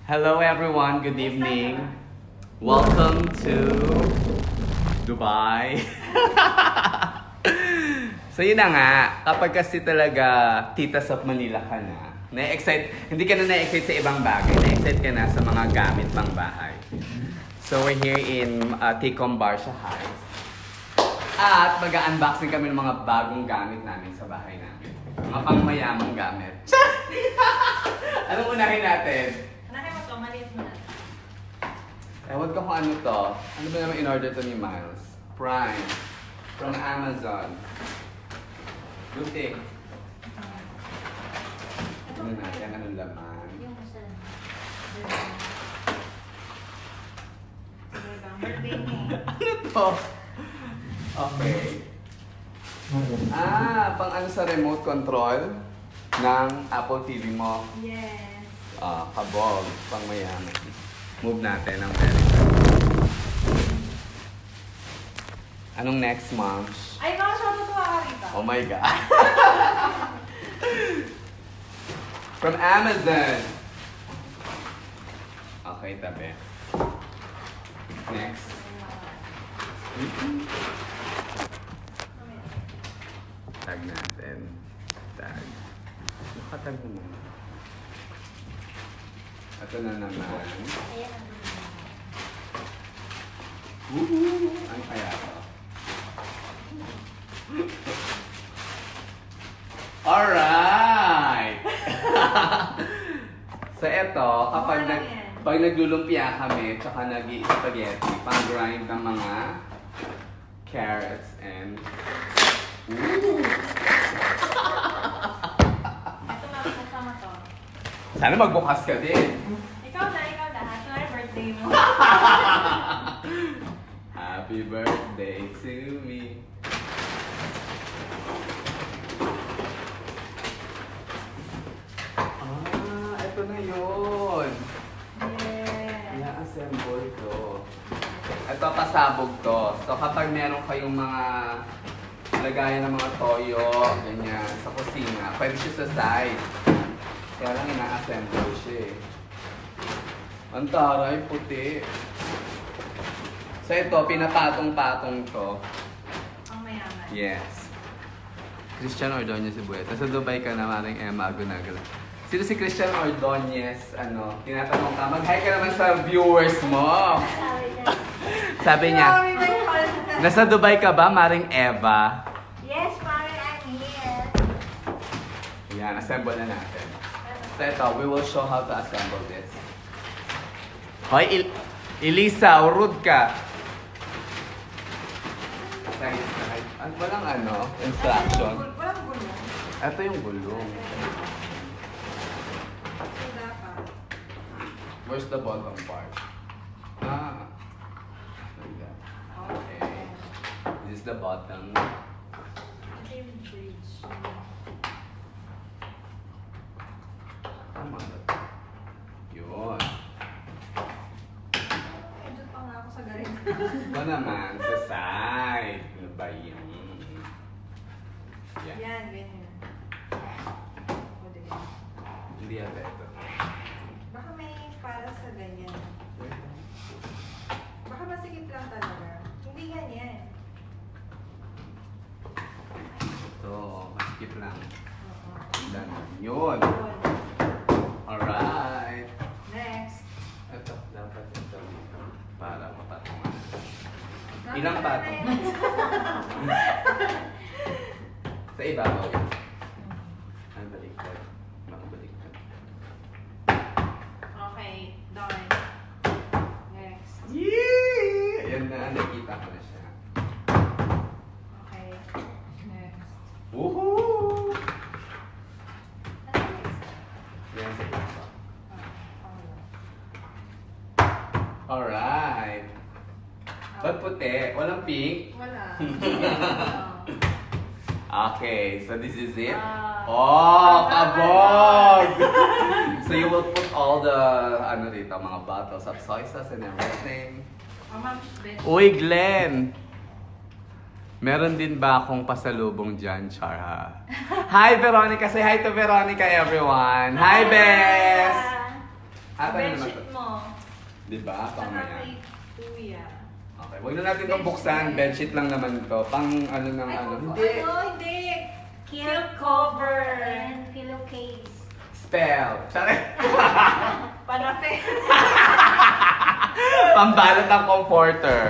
Hello everyone, good evening. Welcome to Dubai. So yun na nga, kapag kasi talaga titas of Manila ka na, na-excite, hindi ka na na-excite sa ibang bagay, na-excite ka na sa mga gamit pang bahay. So we're here in Tecom Barsha Heights. At mag-unboxing kami ng mga bagong gamit namin sa bahay namin. Mga pangmayamang gamit. Anong unahin natin? Unahin mo ito, maliit mo na. Ewan ko kung ano to. Ano ba naman in-order to ni Myles? Prime. From Amazon. Lutik. Ano natin? Anong laman? Yung isa. Birthday niya. Ano to? Okay. Pang ano sa remote control ng Apple TV mo. Yes. Kabog. Pang mayaman. Move natin ang pera. Anong next, ma'am? Ay, mga siya natuwa ka rito. Oh my God. From Amazon. Okay, tabi. Next. Tag natin. Tag. Nakatag mo na. Ito na naman. Ayan. Ano kaya ito? Alright! So ito, pag naglulumpia kami, tsaka nag-i-spaghetti, pang-grind ng mga carrots and... Ito na, kasama to. Sana magbukas ka din. Ikaw na. Ito na yung birthday mo. Happy birthday to me. Ito na yun. Yes. Ina-assemble to. Ito, pasabog to. So, kapag meron kayong mga lagayan ng mga toyo, ganyan, sa kusina, pwede siya sa side. Kaya lang ina-assemble siya eh. Ang taray, puti. So, ito, pinapatong-patong to. Ang mayaman. Yes. Christian Ordonez si Bueta. Sa Dubai ka na, maring Emma Agunagal. Sino si Christian Ordonez? Tinatanong ka, mag-hi ka naman sa viewers mo. Sabi niya, nasa Dubai ka ba, maring Eva? Yes, Mari, I'm here. Yan, assemble na natin. So ito, we will show how to assemble this. Hoy, Elisa, urud ka. Walang instruction. Walang gulo. Ito yung gulong. Where's the bottom part? Like that. Okay. This is the bottom. Tama na to. Yun. Medyo pa nga ako sa galing. Ito naman, sa side. Ano ba yun? Yan. Yan, ganyan. O, diba? Hindi ata ito. Baka may para sa ganyan. Baka masikip lang talaga. Hindi ganyan. Ito, maskip lang. Oo. Dan. Yun. Yun. Alright. Next. Ito, dapat ito. Para mapatungan. Ilang patong? Sa ibabaw yun. Ay, baliktad. Makabaliktad. Okay, done. Next. Yee! Ayan na, nakita ko na siya. Okay. Next. Woohoo! Yan sa ibabaw. Alright. Ba't puti? Walang pink? Wala. Okay, so this is it. Oh, kabog! So you will put all the, dito, mga bottles of soy sauce and everything. Uy, Glenn! Meron din ba akong pasalubong dyan, Char, ha? Hi, Veronica! Say hi to Veronica, everyone! Hi, Bess! Ata na naman to. Bedsheet mo. Diba? Pang Saka maya. kay Kuya. Okay, wag na natin itong buksan. Bedsheet lang naman to. Pang ano ng Ay, ano. hindi. Hindi. Quilt cover. And pillowcase. Spell. Sorry. Panape. Pambalot ng comforter.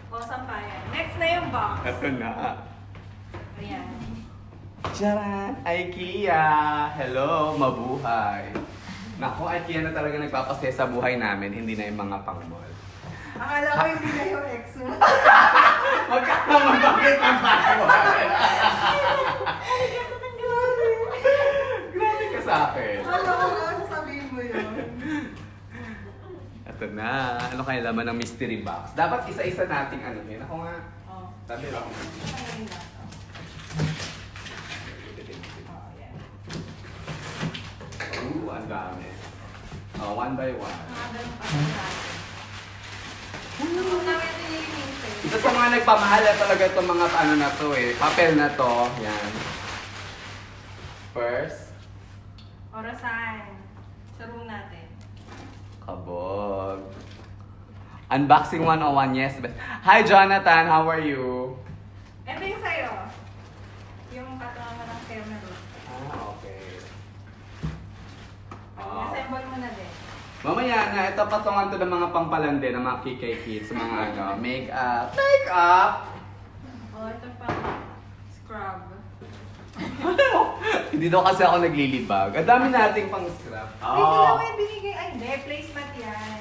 O, sampayan. Next na yung box. Ito na. Ayan. Charan! IKEA! Hello! Mabuhay! Naku, IKEA na talaga nagpapasaya sa buhay namin, hindi na yung mga pang-mall. Akala ko hindi na yung ex mo. Huwag ka naman bakit ang pang-mall! Grabe ka sa akin. Akala ko lang sasabihin mo yun. Ito na. Ano kaya laman ng mystery box? Dapat isa-isa nating ano yun. Ako nga. Oh. Sabi lang. Ayun na. Oh, yan. Ang dami. Oh, one by one. Ganun pa sila. Ako namin ito yung minsan. Ito sa mga nagpamahal talaga itong mga ano na to eh. Papel na to. Yan. First. Orasan. Sa room natin. Kabog. Unboxing 101, yes. Hi Jonathan, how are you? Ito yung sa'yo. Yung katangaman ng camera. Okay. Oh. Assemble mo na din. Mamaya na, ito patungan to ng mga pampalande, ng mga kikay kids, mga ano, make-up. Make-up! Oh, ito pa. Scrub. Hindi daw kasi ako naglilibag. Ang dami nating pang scrap. Ay, hindi lang may binigay. Ay, hindi. Placement yan.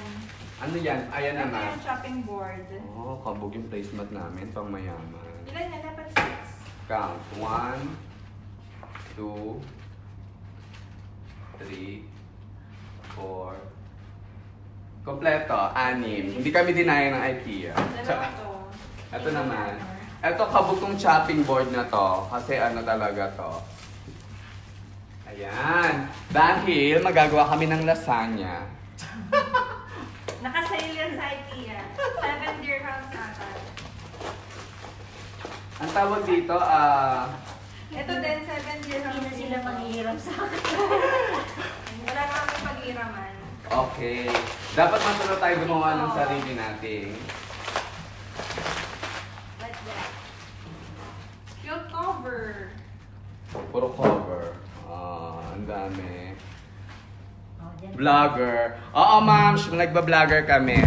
Ano yan? Ayan Ito naman. yung chopping board. Oh, kabog yung placement namin, pang mayaman. Ilan na? Dapat 6. Count. 1, 2, 3, 4. Kompleto, 6. Hindi kami dinaya ng IKEA. Dalawa to. Ito naman. Ito kabog tong chopping board na to. Kasi ano talaga to. Ayan. Dahil magagawa kami ng lasagna. Nakasale yan sa IKEA. 7 dirhams ata. Ang tawag dito, Ito din, 7 dirhams. Hindi na sila manghihiram sa akin. Wala na kami paghiraman. okay. Dapat matuto tayo gumawa ng sarili natin. Like that. Quilt cover. Puro cover. Ang dami. Oh, dyan. Vlogger. Oo, ma'am. Nagba-vlogger kami.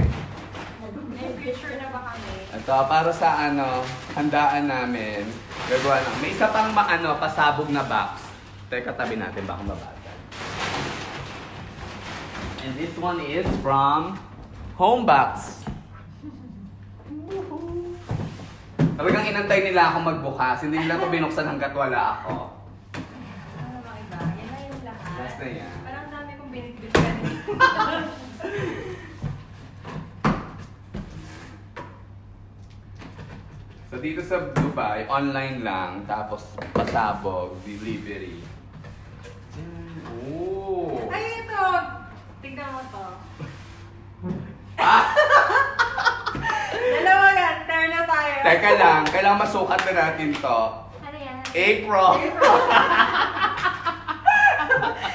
May picture na ba kami? Ito, para sa ano, handaan namin. Gagawa na. May isa pang pasabog na box. Teka, tabi natin. Baka mabatan. And this one is from Home Box. Talagang inantay nila ako magbukas. Hindi nila ito binuksan hanggat wala ako. Ano mga iba? Yan na yung lahat. Last na yan. Parang dami kong binigbitan. So dito sa Dubai, online lang, tapos pasabog, delivery. Oh! Ay, ito! Tignan mo to. Dalawa yan. Turn na tayo. Teka lang, kailangan masukat na natin to. Ano yan? April!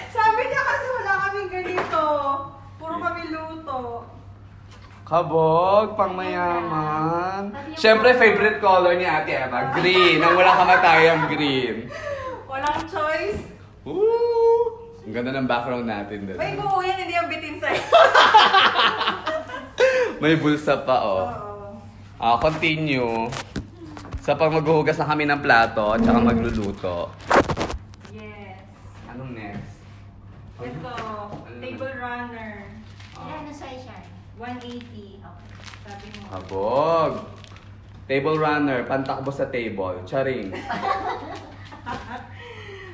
Sabi niya kasi wala kaming ganito. Puro kami luto. Kabog, pang mayaman. Siyempre, favorite color ni Ate Emma, green. Ang walang kamatayang green. Walang choice. Woo! Ang ganda ng background natin doon. May buo yan, hindi yung bitin sa'yo. May bulsa pa, oh. Oo. Continue. Sa pag maghuhugas na kami ng plato, at saka magluluto. Yes. Anong next? Ito, table runner. Ilan na size yan? 180. Okay. Sabi mo. Kabog. Table runner, pantakbo sa table. Charing.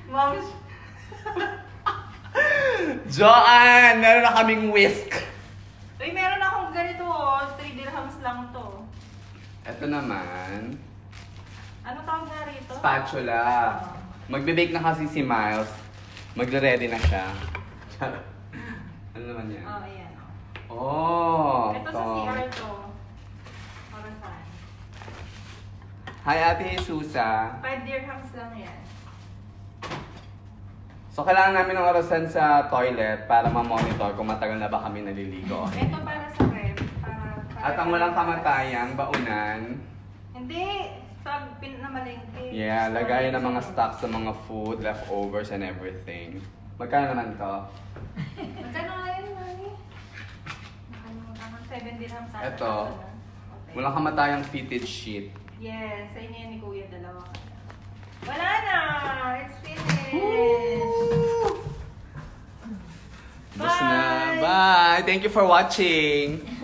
Mom, Joanne! Meron na kaming whisk. uy, meron akong ganito oh. 3 dirhams lang to. Ito naman, Ano tawag nga rito? spatula. Magbe-bake na kasi si Miles. Magre-ready na siya. Ano naman yan? Oh, ayan. Oh! Ito sa CR to. Para saan? Hi, Ate Jesusa. 5 dirhams lang yan. So, kailangan namin ng orasan sa toilet para ma-monitor kung matagal na ba kami naliligo. Ito para sa ref. At ang walang kamatayang baunan. Hindi. Sa pinamalengke. Yeah, lagay ng mga stocks sa mga food, leftovers, and everything. Magkano naman to? Magkano nga yun, Mami? Nakalimutan ko. 7 dirham sa Ito. Okay. Walang kamatayang fitted sheet. Yes, sa inyo yan ni Kuya, dalawa ka na. Wala na! It's finished! Bus na. Bye! Thank you for watching!